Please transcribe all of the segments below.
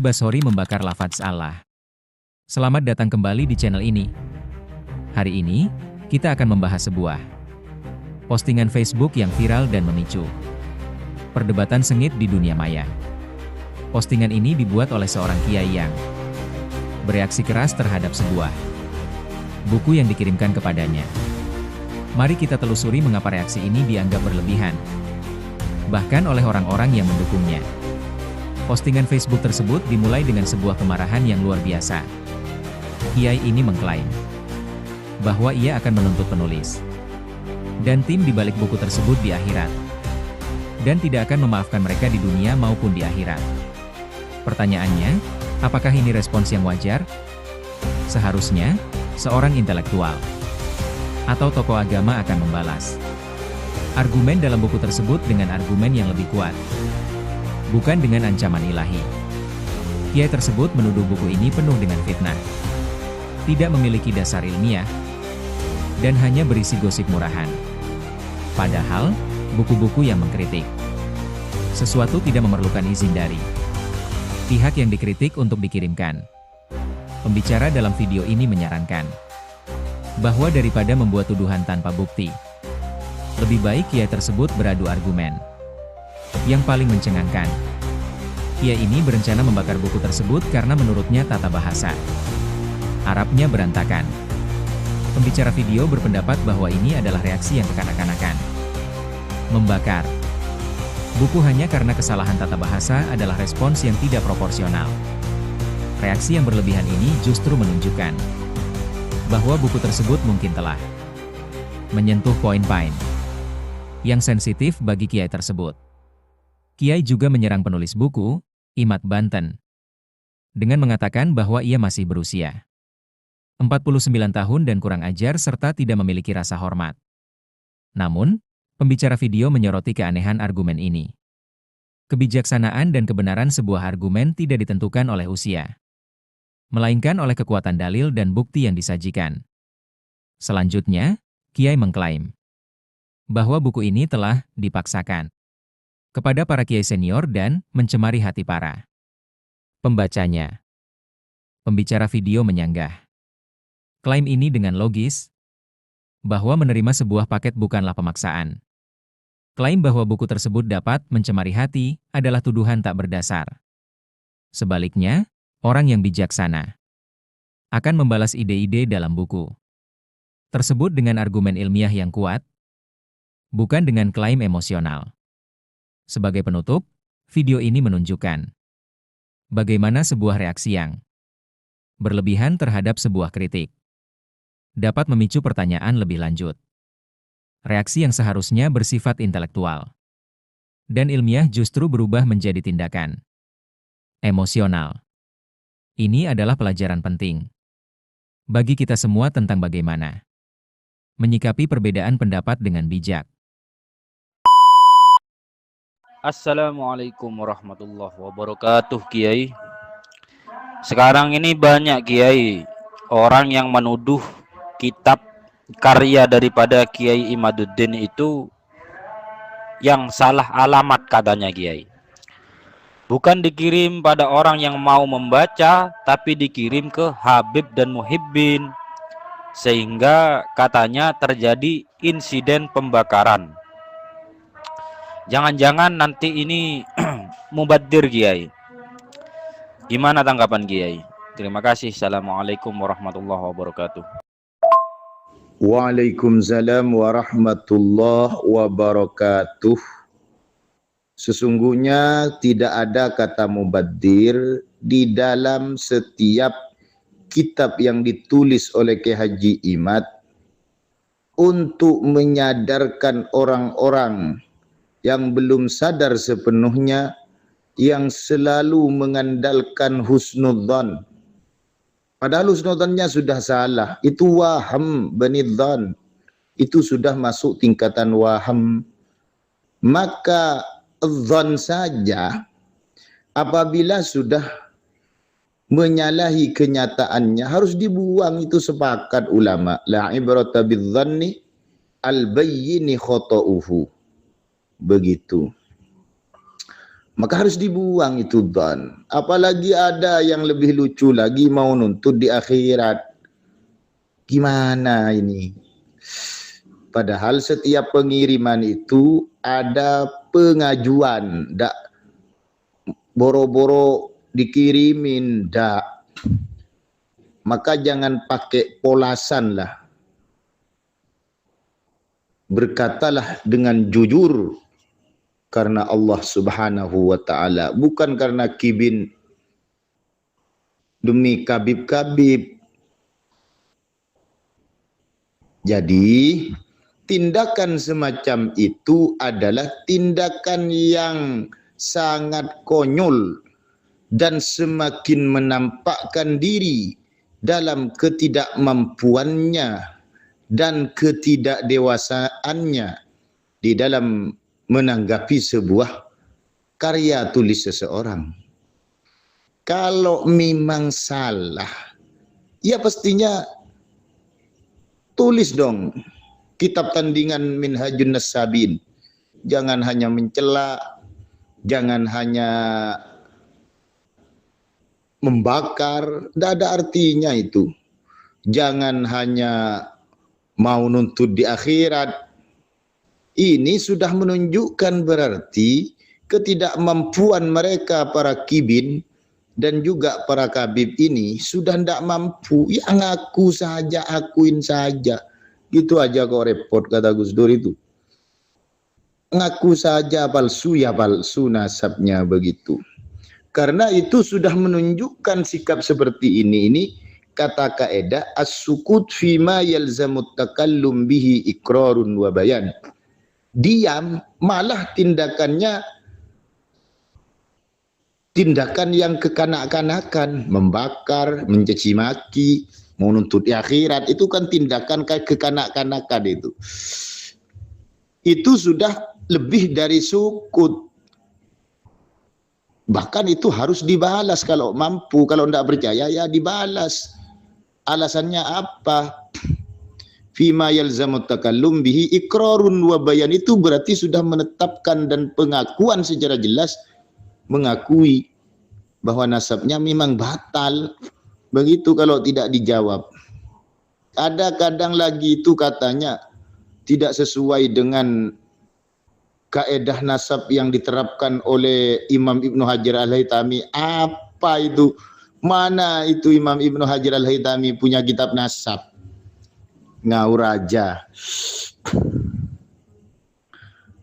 Al-Basori membakar lafaz Allah. Selamat datang kembali di channel ini. Hari ini, kita akan membahas sebuah postingan Facebook yang viral dan memicu perdebatan sengit di dunia maya. Postingan ini dibuat oleh seorang kiai yang bereaksi keras terhadap sebuah buku yang dikirimkan kepadanya. Mari kita telusuri mengapa reaksi ini dianggap berlebihan, bahkan oleh orang-orang yang mendukungnya. Postingan Facebook tersebut dimulai dengan sebuah kemarahan yang luar biasa. Kiai ini mengklaim bahwa ia akan menuntut penulis dan tim di balik buku tersebut di akhirat, dan tidak akan memaafkan mereka di dunia maupun di akhirat. Pertanyaannya, apakah ini respons yang wajar? Seharusnya, seorang intelektual atau tokoh agama akan membalas argumen dalam buku tersebut dengan argumen yang lebih kuat, bukan dengan ancaman ilahi. Kiai tersebut menuduh buku ini penuh dengan fitnah, tidak memiliki dasar ilmiah, dan hanya berisi gosip murahan. Padahal, buku-buku yang mengkritik sesuatu tidak memerlukan izin dari pihak yang dikritik untuk dikirimkan. Pembicara dalam video ini menyarankan bahwa daripada membuat tuduhan tanpa bukti, lebih baik kiai tersebut beradu argumen. Yang paling mencengangkan, kiai ini berencana membakar buku tersebut karena menurutnya tata bahasa Arabnya berantakan. Pembicara video berpendapat bahwa ini adalah reaksi yang kekanak-kanakan. Membakar buku hanya karena kesalahan tata bahasa adalah respons yang tidak proporsional. Reaksi yang berlebihan ini justru menunjukkan bahwa buku tersebut mungkin telah menyentuh poin-poin yang sensitif bagi kiai tersebut. Kiai juga menyerang penulis buku, Imad Banten, dengan mengatakan bahwa ia masih berusia 49 tahun dan kurang ajar serta tidak memiliki rasa hormat. Namun, pembicara video menyoroti keanehan argumen ini. Kebijaksanaan dan kebenaran sebuah argumen tidak ditentukan oleh usia, melainkan oleh kekuatan dalil dan bukti yang disajikan. Selanjutnya, Kiai mengklaim bahwa buku ini telah dipaksakan kepada para kiai senior dan mencemari hati para pembacanya. Pembicara video menyanggah klaim ini dengan logis bahwa menerima sebuah paket bukanlah pemaksaan. Klaim bahwa buku tersebut dapat mencemari hati adalah tuduhan tak berdasar. Sebaliknya, orang yang bijaksana akan membalas ide-ide dalam buku tersebut dengan argumen ilmiah yang kuat, bukan dengan klaim emosional. Sebagai penutup, video ini menunjukkan bagaimana sebuah reaksi yang berlebihan terhadap sebuah kritik dapat memicu pertanyaan lebih lanjut. Reaksi yang seharusnya bersifat intelektual dan ilmiah justru berubah menjadi tindakan emosional. Ini adalah pelajaran penting bagi kita semua tentang bagaimana menyikapi perbedaan pendapat dengan bijak. Assalamualaikum warahmatullahi wabarakatuh, Kiai. Sekarang ini banyak Kiai orang yang menuduh kitab karya daripada Kiai Imaduddin itu yang salah alamat katanya Kiai. Bukan dikirim pada orang yang mau membaca, tapi dikirim ke Habib dan Muhibbin, sehingga katanya terjadi insiden pembakaran. Jangan-jangan nanti ini mubadzir Kiai. Gimana tanggapan Kiai? Terima kasih. Assalamualaikum warahmatullahi wabarakatuh. Waalaikumsalam warahmatullahi wabarakatuh. Sesungguhnya tidak ada kata mubadzir di dalam setiap kitab yang ditulis oleh Kiai Haji Imad untuk menyadarkan orang-orang yang belum sadar sepenuhnya, yang selalu mengandalkan husnudzan. Padahal husnudzannya sudah salah. Itu waham banidzan. Itu sudah masuk tingkatan waham. Maka dzan saja apabila sudah menyalahi kenyataannya harus dibuang, itu sepakat ulama. La ibrata bidzanni al-bayyini khata'uhu. Begitu. Maka harus dibuang itu dzan. Apalagi ada yang lebih lucu lagi mau nuntut di akhirat. Gimana ini? Padahal setiap pengiriman itu ada pengajuan, ndak boro-boro dikirimin, ndak. Maka jangan pakai polasan lah. Berkatalah dengan jujur karena Allah Subhanahu wa taala, bukan karena kibin demi kabib-kabib. Jadi tindakan semacam itu adalah tindakan yang sangat konyol dan semakin menampakkan diri dalam ketidakmampuannya dan ketidakdewasaannya di dalam menanggapi sebuah karya tulis seseorang. Kalau memang salah, ya pastinya tulis dong kitab tandingan Minhajun Nassabin. Jangan hanya mencela, jangan hanya membakar, tidak ada artinya itu. Jangan hanya mau nuntut di akhirat. Ini sudah menunjukkan berarti ketidakmampuan mereka para kibin dan juga para kabib ini sudah tidak mampu. Ya ngaku saja, akuin saja. Gitu aja kok repot, kata Gus Dur itu. Ngaku saja palsu, ya palsu nasabnya begitu. Karena itu sudah menunjukkan sikap seperti ini. Ini kata kaidah as-sukut fima yalzamut takallum bihi iqrarun wa bayan. Diam malah tindakannya tindakan yang kekanak-kanakan, membakar, mencaci maki, menuntut di akhirat, itu kan tindakan kayak kekanak-kanakan itu. Itu sudah lebih dari sukut. Bahkan itu harus dibalas kalau mampu, kalau tidak percaya ya dibalas. Alasannya apa? Fima yalzamut takallum bihi iqrarun wa bayan, itu berarti sudah menetapkan dan pengakuan secara jelas, mengakui bahwa nasabnya memang batal. Begitu kalau tidak dijawab. Ada kadang lagi itu katanya tidak sesuai dengan kaedah nasab yang diterapkan oleh Imam Ibnu Hajar Al-Haytami. Apa itu? Mana itu Imam Ibnu Hajar Al-Haytami punya kitab nasab? Ngaur aja.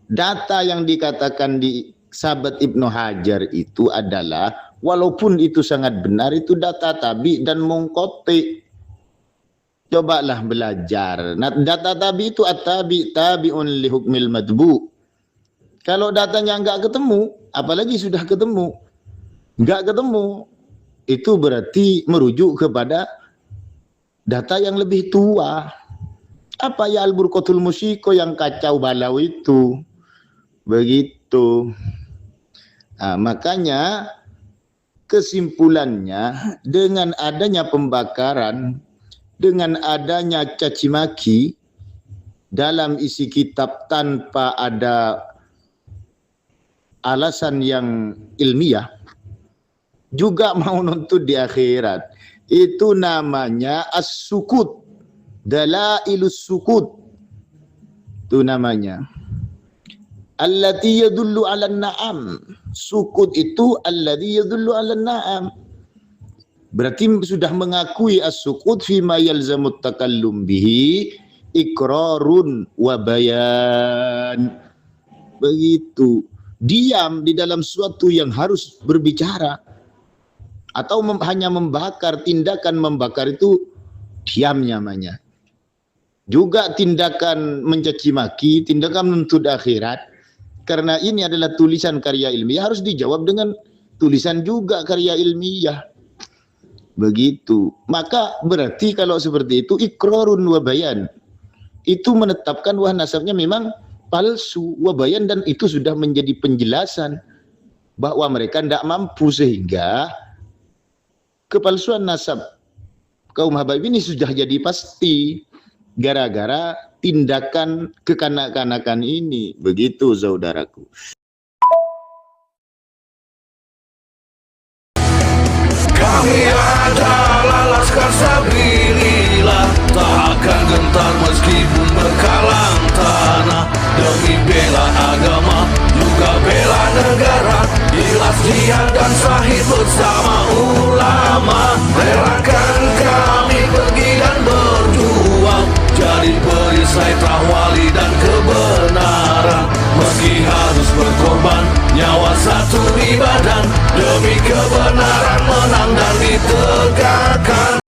Data yang dikatakan di sahabat Ibnu Hajar itu adalah, walaupun itu sangat benar, itu data tabi dan mungqati. Cobalah belajar. Nah, data tabi itu at-tabi tabi'un li hukmil madbu. Kalau datanya enggak ketemu, apalagi sudah ketemu, enggak ketemu, itu berarti merujuk kepada data yang lebih tua. Apa ya al-burqatul musyiko yang kacau balau itu. Begitu. Nah, makanya kesimpulannya dengan adanya pembakaran, dengan adanya caci maki dalam isi kitab tanpa ada alasan yang ilmiah, juga mau nuntut di akhirat, itu namanya as-sukut, dalailus sukut, itu namanya. Allati yadullu 'alan na'am. Sukut itu alladhi yadullu 'alan na'am. Berarti sudah mengakui as-sukut fima yalzamut takallum bihi iqrarun wa bayan. Begitu. Diam di dalam sesuatu yang harus berbicara, atau hanya membakar, tindakan membakar itu diam namanya. Juga tindakan mencaci maki, tindakan menuntut akhirat, karena ini adalah tulisan karya ilmiah, harus dijawab dengan tulisan juga karya ilmiah. Begitu. Maka berarti kalau seperti itu iqrarun wa bayan, itu menetapkan wah nasabnya memang palsu, wa bayan, dan itu sudah menjadi penjelasan bahwa mereka tidak mampu, sehingga kepalsuan nasab kaum habaib ini sudah jadi pasti gara-gara tindakan kekanak-kanakan ini. Begitu saudaraku. akan gentar meskipun berkalang tanah. Demi bela agama, juga bela negara, ikhlas jihad dan syahid bersama ulama. Relakan kami pergi dan berjuang, jadi perisai trawali dan kebenaran. Meski harus berkorban, nyawa satu di badan, demi kebenaran